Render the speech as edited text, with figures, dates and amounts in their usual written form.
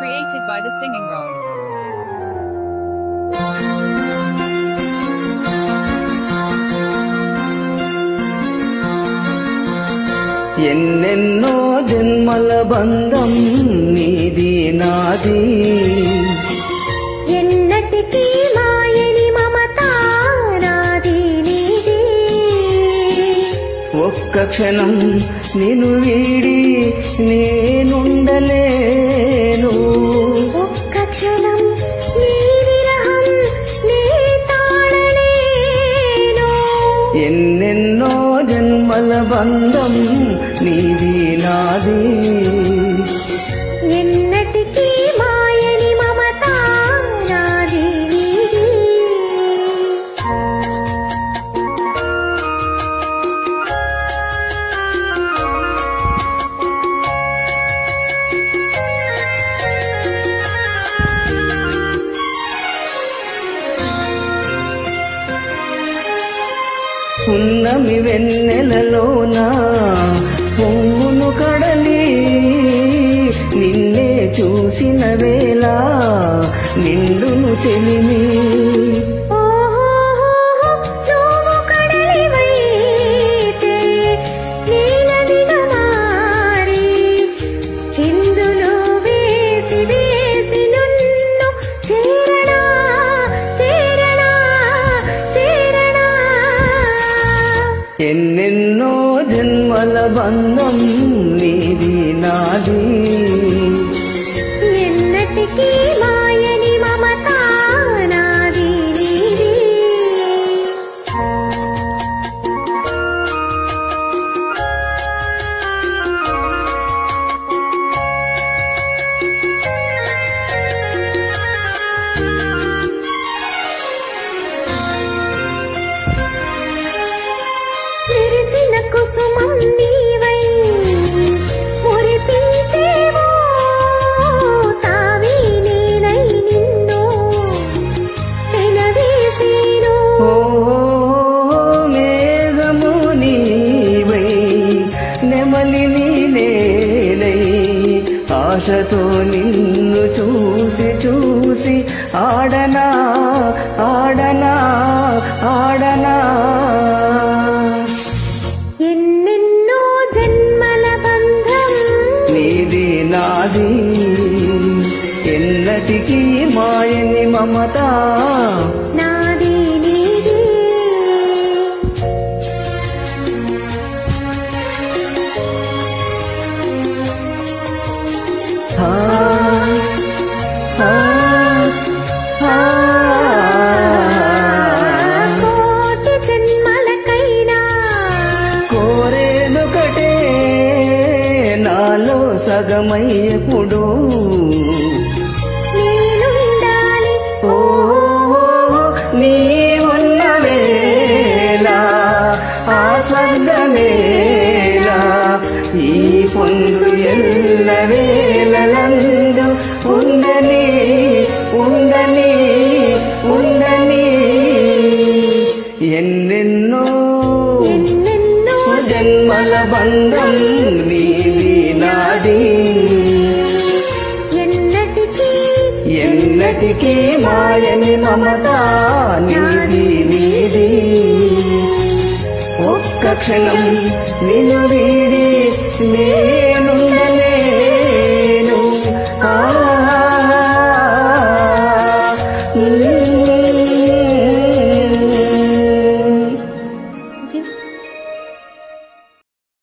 Created by the Singing Rocks. ఎన్నెన్నో జన్మల బంధం నీది నాది, ఎన్నటికీ మాయని మమత నాది నీది. ఒక్క క్షణం నిన్ను వీడి నేనుండలేను, ఒక్క క్షణం నీ విరహం నే తాళలేను. ఎన్నెన్నో జన్మల బంధం నీది నాది, ఎన్నటికీ మాయని మమత నాది నీది. పున్నమి వెన్నెలలోన పొంగును కడలి, నిన్నే చూసిన వేళ నిండును చెలిమి. నువ్వు కడలివైతే నీలదిగా మారి చిందులు వేసి వేసి నిన్ను చేరనా చేరనా చేరనా. ఎన్నెన్నో జన్మల బంధం నీది నాది, ఎన్నటికీ మాయని మమత నాది నీది. విరిసిన కుసుమం నీవై మురిపించేవో, తావి నేనై నిన్ను పెనవేసేను. ఓ మేఘము నీవై నెమలిని నేనై ఆశతో నిన్ను చూసి చూసి ఆడనా ఆడనా ఆడనా. ఎన్నెన్నో జన్మల బంధం నీది నాది, ఎన్నటికీ మాయని మమత నాది నీది. ఆ, ఆ, ఆ. కోటి జన్మలకైనా కోరేదొకటే నాలో సగమయ్యప్పుడు, నేనుండాలి. ఓ నీ ఉన్న వేళ ఆ స్వర్గమేళ, ఈ పొందు ఎల్ల వేళలందు ఉండని ఉండని ఉండని. ఎన్నెన్నో ఎన్నెన్నో జన్మల బంధం నీది నాది, ఎన్నటికీ ఎన్నటికీ మాయని మమత నీది నీది. ఒక్క క్షణం నిన్ను వీడి నే